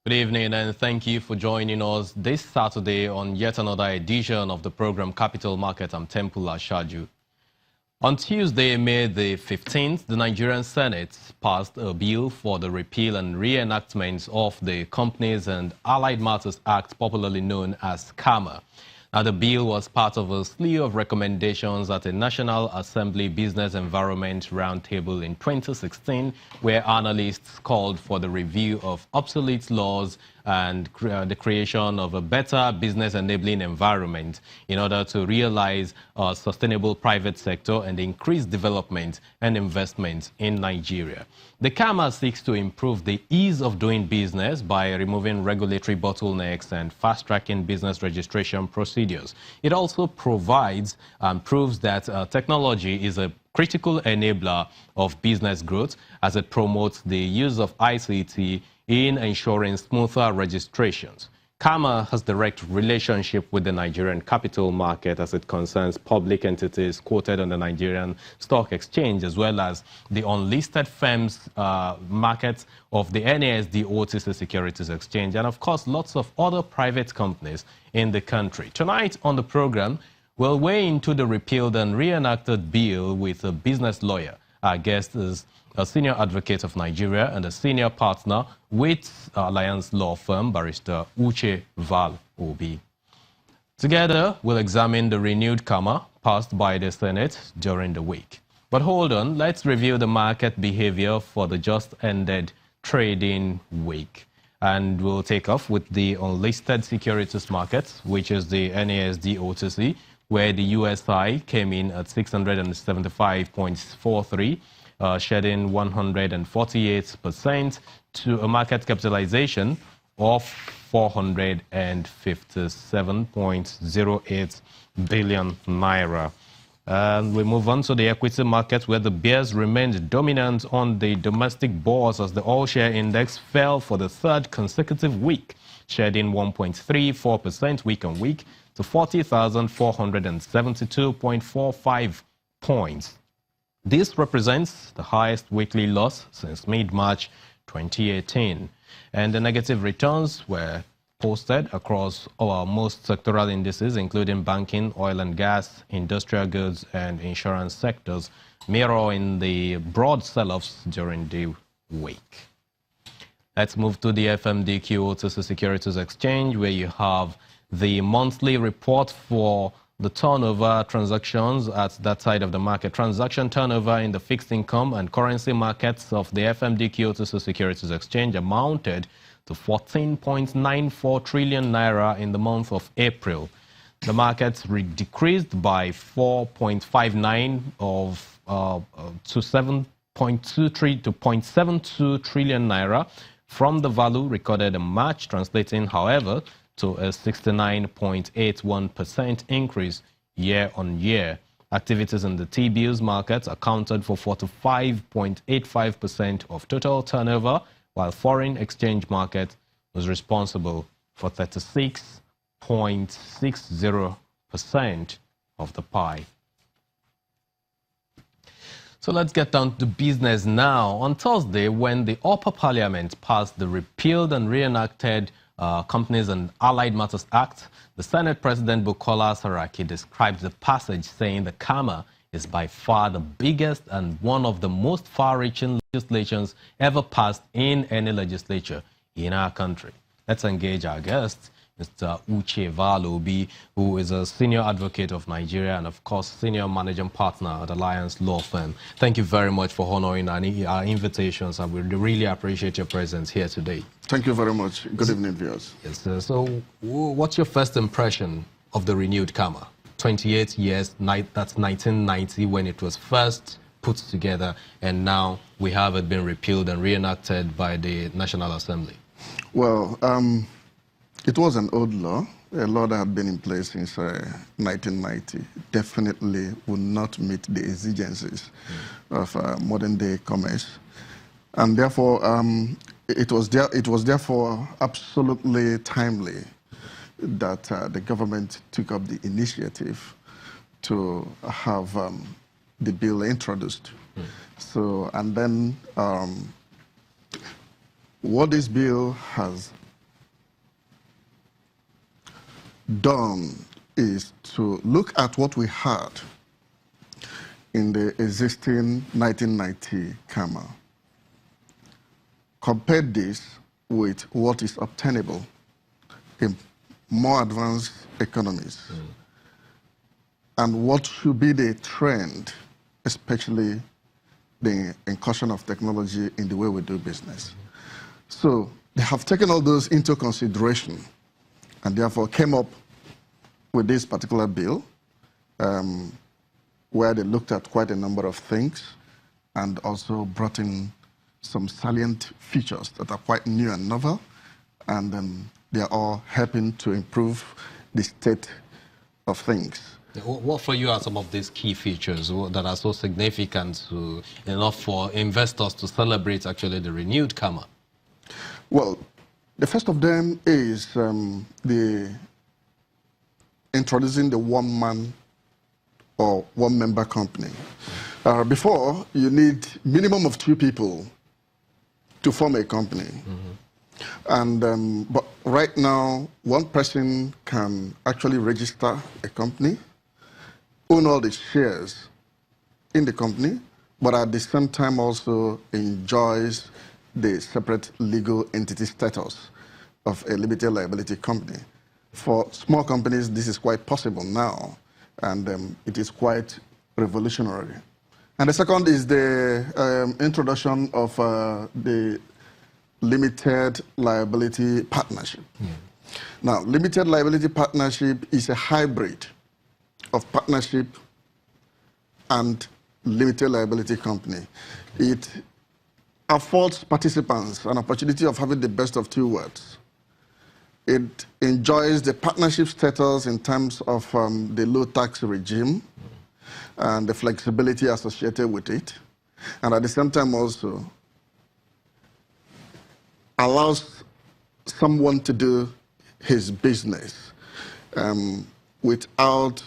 Good evening and thank you for joining us this Saturday on yet another edition of the program Capital Market. I'm Temple Ashaju. On Tuesday, May the 15th, the Nigerian Senate passed a bill for the repeal and reenactment of the Companies and Allied Matters Act, popularly known as CAMA. Now, the bill was part of a slew of recommendations at a National Assembly Business Environment Roundtable in 2016, where analysts called for the review of obsolete laws and the creation of a better business enabling environment in order to realize a sustainable private sector and increase development and investment in Nigeria. The CAMA seeks to improve the ease of doing business by removing regulatory bottlenecks and fast-tracking business registration procedures. It also provides and proves that technology is a critical enabler of business growth as it promotes the use of ICT in ensuring smoother registrations. CAMA has direct relationship with the Nigerian capital market as it concerns public entities quoted on the Nigerian Stock Exchange, as well as the unlisted firms markets of the NASD OTC Securities Exchange, and of course, lots of other private companies in the country. Tonight on the program, we'll weigh into the repealed and reenacted bill with a business lawyer. Our guest is a senior advocate of Nigeria and a senior partner with Alliance Law Firm, Barrister Uche Val Obi. Together, we'll examine the renewed CAMA passed by the Senate during the week. But hold on, let's review the market behavior for the just ended trading week. And we'll take off with the unlisted securities markets, which is the NASD OTC, where the USI came in at 675.43, shedding 148% to a market capitalization of 457.08 billion naira. And we move on to the equity market, where the bears remained dominant on the domestic bourse as the all-share index fell for the third consecutive week, shedding 1.34% week on week to 40,472.45 points. This represents the highest weekly loss since mid-March 2018. And the negative returns were posted across most sectoral indices, including banking, oil and gas, industrial goods, and insurance sectors, mirroring the broad sell-offs during the week. Let's move to the FMDQ OTC Securities Exchange, where you have the monthly report for the turnover transactions at that side of the market. Transaction turnover in the fixed income and currency markets of the FMDQ OTC Securities Exchange amounted to 14.94 trillion naira in the month of April. The market decreased by 4.59 to 0.72 trillion naira from the value recorded in March, translating, however, to a 69.81% increase year on year. Activities in the T-bills market accounted for 45.85% of total turnover, while foreign exchange market was responsible for 36.60% of the pie. So let's get down to business now. On Thursday, when the Upper Parliament passed the repealed and reenacted Companies and Allied Matters Act, the Senate President Bukola Saraki described the passage, saying the CAMA is by far the biggest and one of the most far-reaching legislations ever passed in any legislature in our country. Let's engage our guest, Mr. Uche Val Obi, who is a senior advocate of Nigeria and, of course, senior managing partner at Alliance Law Firm. Thank you very much for honoring our invitations, and we really appreciate your presence here today. Thank you very much. Good evening, viewers. Yes, sir. So what's your first impression of the renewed CAMA? 28 years, that's 1990 when it was first put together, and now we have it been repealed and reenacted by the National Assembly. Well, it was an old law, a law that had been in place since 1990. Definitely would not meet the exigencies of modern-day commerce. And therefore, it was therefore absolutely timely that the government took up the initiative to have the bill introduced. So, and then what this bill has done is to look at what we had in the existing 1990 CAMA, compare this with what is obtainable in more advanced economies, and what should be the trend, especially the incursion of technology in the way we do business. So they have taken all those into consideration and therefore came up with this particular bill where they looked at quite a number of things and also brought in some salient features that are quite new and novel, and they are all helping to improve the state of things. What for you are some of these key features that are so significant enough for investors to celebrate actually the renewed CAMA? Well, the first of them is the introducing the one-man or one-member company. Before, you need minimum of 2 people to form a company. And but right now, one person can actually register a company, own all the shares in the company, but at the same time also enjoys the separate legal entity status of a limited liability company. For small companies, this is quite possible now, and it is quite revolutionary. And the second is the introduction of the limited liability partnership. Now, limited liability partnership is a hybrid of partnership and limited liability company. It affords participants an opportunity of having the best of 2 worlds. It enjoys the partnership status in terms of the low tax regime and the flexibility associated with it, and at the same time also allows someone to do his business without